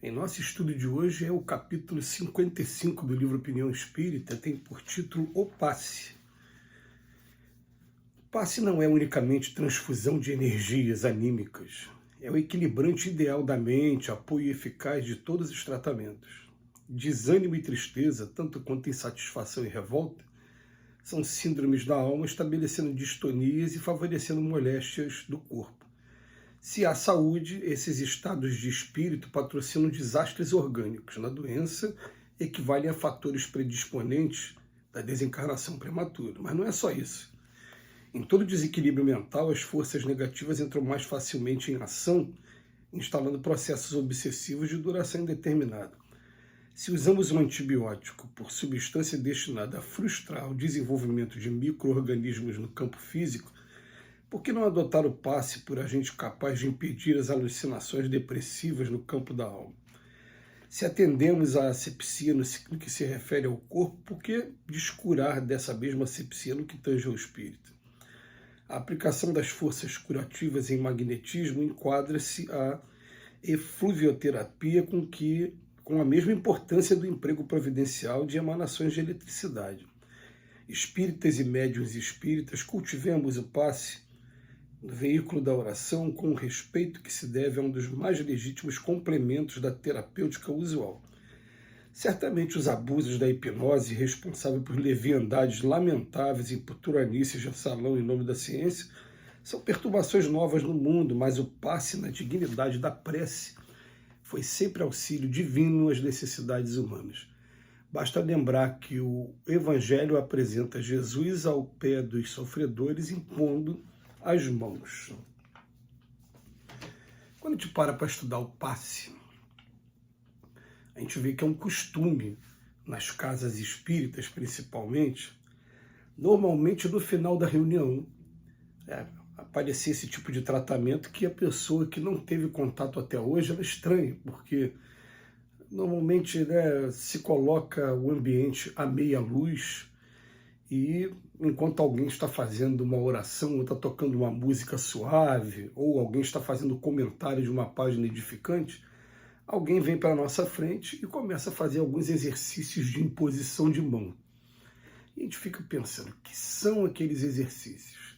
Em nosso estudo de hoje é o capítulo 55 do livro Opinião Espírita, tem por título O Passe. O passe não é unicamente transfusão de energias anímicas, é o equilibrante ideal da mente, apoio eficaz de todos os tratamentos. Desânimo e tristeza, tanto quanto insatisfação e revolta, são síndromes da alma estabelecendo distonias e favorecendo moléstias do corpo. Se há saúde, esses estados de espírito patrocinam desastres orgânicos. Na doença, equivalem a fatores predisponentes da desencarnação prematura. Mas não é só isso. Em todo desequilíbrio mental, as forças negativas entram mais facilmente em ação, instalando processos obsessivos de duração indeterminada. Se usamos um antibiótico por substância destinada a frustrar o desenvolvimento de micro-organismos no campo físico, por que não adotar o passe por agente capaz de impedir as alucinações depressivas no campo da alma? Se atendemos à asepsia no que se refere ao corpo, por que descurar dessa mesma asepsia no que tange ao espírito? A aplicação das forças curativas em magnetismo enquadra-se à efluvioterapia com a mesma importância do emprego providencial de emanações de eletricidade. Espíritas e médiuns espíritas, cultivemos o passe no veículo da oração com o respeito que se deve a um dos mais legítimos complementos da terapêutica usual. Certamente os abusos da hipnose, responsável por leviandades lamentáveis e por turanices de salão em nome da ciência, são perturbações novas no mundo, mas o passe na dignidade da prece foi sempre auxílio divino às necessidades humanas. Basta lembrar que o Evangelho apresenta Jesus ao pé dos sofredores, impondo as mãos. Quando a gente para estudar o passe, a gente vê que é um costume, nas casas espíritas principalmente, normalmente no final da reunião, aparecer esse tipo de tratamento que a pessoa que não teve contato até hoje ela estranha, porque normalmente se coloca o ambiente à meia luz e enquanto alguém está fazendo uma oração, ou está tocando uma música suave, ou alguém está fazendo comentário de uma página edificante, alguém vem para a nossa frente e começa a fazer alguns exercícios de imposição de mão. E a gente fica pensando, o que são aqueles exercícios?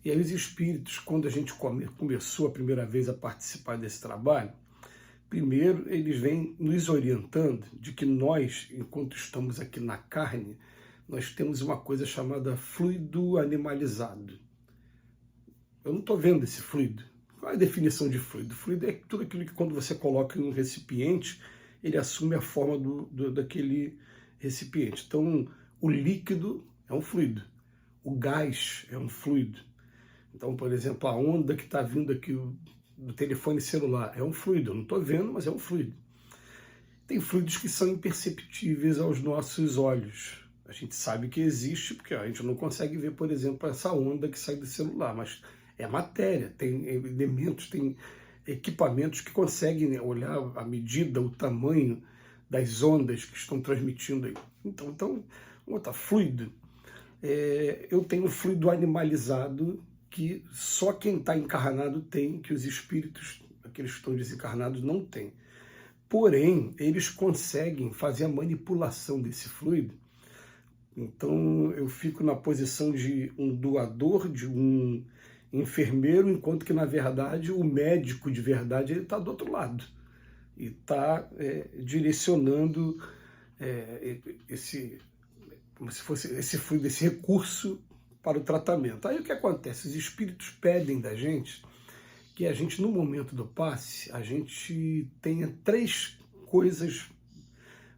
E aí os espíritos, quando a gente começou a primeira vez a participar desse trabalho, primeiro eles vêm nos orientando de que nós, enquanto estamos aqui na carne, nós temos uma coisa chamada fluido animalizado. Eu não estou vendo esse fluido. Qual é a definição de fluido? Fluido é tudo aquilo que quando você coloca em um recipiente, ele assume a forma daquele recipiente. Então, o líquido é um fluido. O gás é um fluido. Então, por exemplo, a onda que está vindo aqui do telefone celular é um fluido. Eu não estou vendo, mas é um fluido. Tem fluidos que são imperceptíveis aos nossos olhos. A gente sabe que existe, porque a gente não consegue ver, por exemplo, essa onda que sai do celular, mas é matéria, tem elementos, tem equipamentos que conseguem olhar a medida, o tamanho das ondas que estão transmitindo aí. Então fluido. Eu tenho um fluido animalizado que só quem está encarnado tem, que os espíritos, aqueles que estão desencarnados, não têm. Porém, eles conseguem fazer a manipulação desse fluido. Então, eu fico na posição de um doador, de um enfermeiro, enquanto que, na verdade, o médico de verdade está do outro lado e está direcionando como se fosse esse fluido, esse recurso para o tratamento. Aí o que acontece? Os espíritos pedem da gente que a gente, no momento do passe, a gente tenha 3 coisas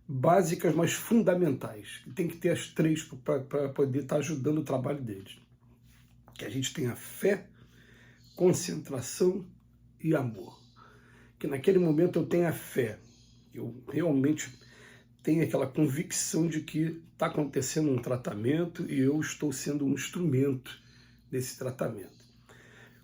básicas, mas fundamentais. Tem que ter as 3 para poder estar ajudando o trabalho deles. Que a gente tenha fé, concentração e amor. Que naquele momento eu tenha fé. Eu realmente tenho aquela convicção de que está acontecendo um tratamento e eu estou sendo um instrumento desse tratamento.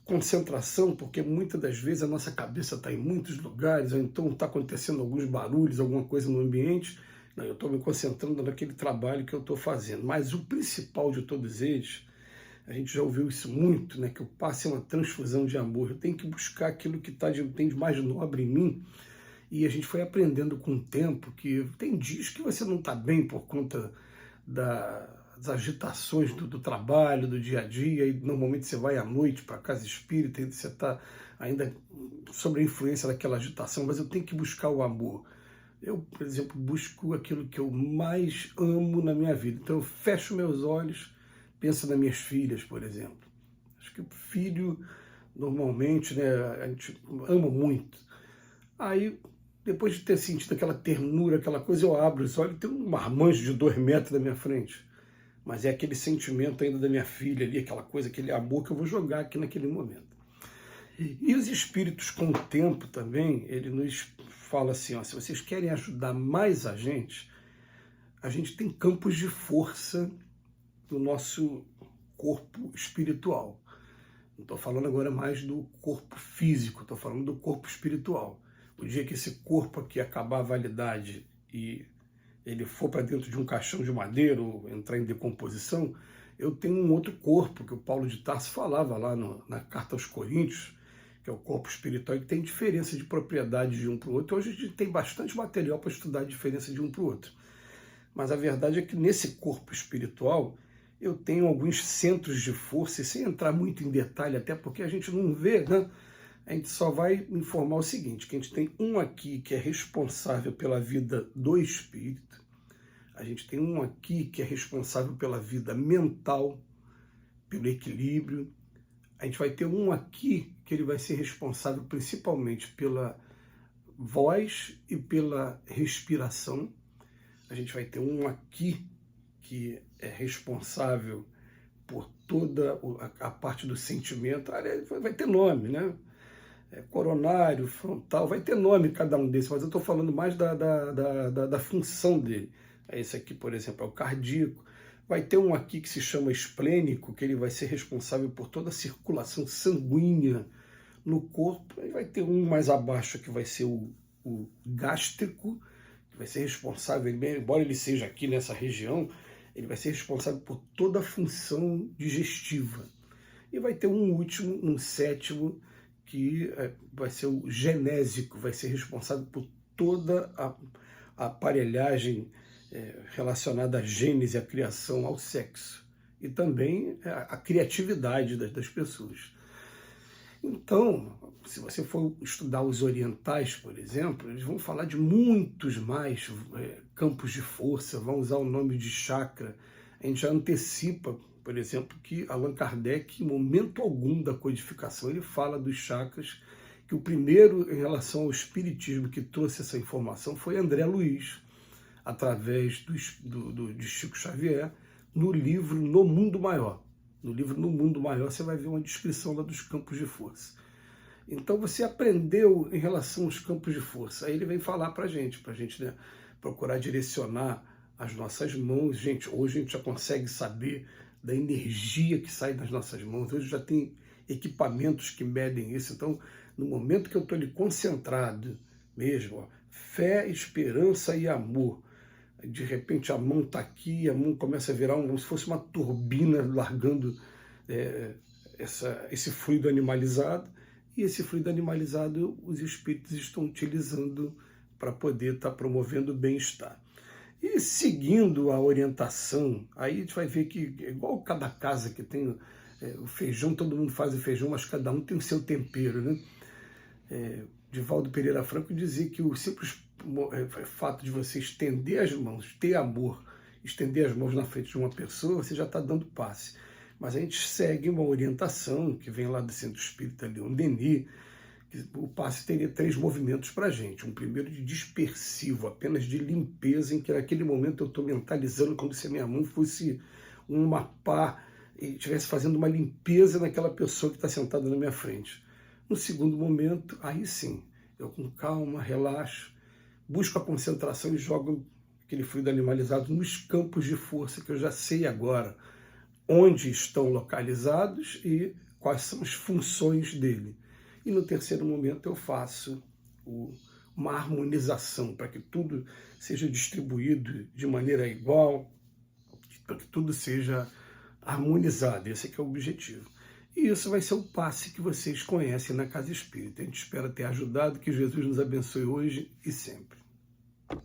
Concentração, porque muitas das vezes a nossa cabeça está em muitos lugares, ou então está acontecendo alguns barulhos, alguma coisa no ambiente. Não, eu estou me concentrando naquele trabalho que eu estou fazendo. Mas o principal de todos eles, a gente já ouviu isso muito, que o passe é uma transfusão de amor. Eu tenho que buscar aquilo que tem de mais nobre em mim E a gente foi aprendendo com o tempo que tem dias que você não está bem por conta das agitações do trabalho, do dia a dia, e normalmente você vai à noite para a casa espírita e você está ainda sob a influência daquela agitação, mas eu tenho que buscar o amor. Eu, por exemplo, busco aquilo que eu mais amo na minha vida. Então eu fecho meus olhos, penso nas minhas filhas, por exemplo. Acho que o filho, normalmente, né, a gente ama muito. Aí, depois de ter sentido aquela ternura, aquela coisa, eu abro os olhos e tem um marmanjo de 2 metros na minha frente. Mas é aquele sentimento ainda da minha filha ali, aquela coisa, aquele amor que eu vou jogar aqui naquele momento. E os espíritos, com o tempo também, ele nos fala assim, ó, se vocês querem ajudar mais a gente tem campos de força no nosso corpo espiritual. Não estou falando agora mais do corpo físico, estou falando do corpo espiritual. O dia que esse corpo aqui acabar a validade e ele for para dentro de um caixão de madeira ou entrar em decomposição, eu tenho um outro corpo, que o Paulo de Tarso falava lá na Carta aos Coríntios, que é o corpo espiritual, que tem diferença de propriedade de um para o outro. Hoje a gente tem bastante material para estudar a diferença de um para o outro. Mas a verdade é que nesse corpo espiritual eu tenho alguns centros de força, e sem entrar muito em detalhe, até porque a gente não vê, né? A gente só vai informar o seguinte, que a gente tem um aqui que é responsável pela vida do espírito, a gente tem um aqui que é responsável pela vida mental, pelo equilíbrio, a gente vai ter um aqui que ele vai ser responsável principalmente pela voz e pela respiração. A gente vai ter um aqui que é responsável por toda a parte do sentimento. Vai ter nome, né? Coronário, frontal, vai ter nome cada um desses, mas eu estou falando mais da função dele. Esse aqui, por exemplo, é o cardíaco. Vai ter um aqui que se chama esplênico, que ele vai ser responsável por toda a circulação sanguínea no corpo. E vai ter um mais abaixo que vai ser o gástrico, que vai ser responsável, embora ele seja aqui nessa região, ele vai ser responsável por toda a função digestiva. E vai ter um último, um sétimo, que vai ser o genésico, vai ser responsável por toda a aparelhagem relacionada à gênese, à criação, ao sexo. E também a criatividade das pessoas. Então, se você for estudar os orientais, por exemplo, eles vão falar de muitos mais campos de força, vão usar o nome de chakra. A gente já antecipa, por exemplo, que Allan Kardec, em momento algum da codificação, ele fala dos chakras, que o primeiro em relação ao espiritismo que trouxe essa informação foi André Luiz, através de Chico Xavier, no livro No Mundo Maior. No livro No Mundo Maior você vai ver uma descrição lá dos campos de força. Então você aprendeu em relação aos campos de força. Aí ele vem falar para a gente, né, procurar direcionar as nossas mãos. Gente, hoje a gente já consegue saber da energia que sai das nossas mãos. Hoje já tem equipamentos que medem isso. Então, no momento que eu estou ali concentrado mesmo, ó, fé, esperança e amor, de repente a mão está aqui, a mão começa a virar como se fosse uma turbina largando esse fluido animalizado, e esse fluido animalizado os espíritos estão utilizando para poder estar promovendo o bem-estar. E seguindo a orientação, aí a gente vai ver que, igual cada casa que tem o feijão, todo mundo faz o feijão, mas cada um tem o seu tempero, né? Divaldo Pereira Franco dizia que o simples fato de você estender as mãos, ter amor, estender as mãos na frente de uma pessoa, você já está dando passe. Mas a gente segue uma orientação que vem lá do Centro Espírita Leon Denis, que o passe teria 3 movimentos para a gente. Um primeiro de dispersivo, apenas de limpeza, em que naquele momento eu estou mentalizando como se a minha mão fosse uma pá e estivesse fazendo uma limpeza naquela pessoa que está sentada na minha frente. No segundo momento, aí sim, eu com calma, relaxo, busco a concentração e jogo aquele fluido animalizado nos campos de força que eu já sei agora onde estão localizados e quais são as funções dele. E no terceiro momento eu faço uma harmonização para que tudo seja distribuído de maneira igual, para que tudo seja harmonizado. Esse é o objetivo. E isso vai ser o passe que vocês conhecem na Casa Espírita. A gente espera ter ajudado, que Jesus nos abençoe hoje e sempre.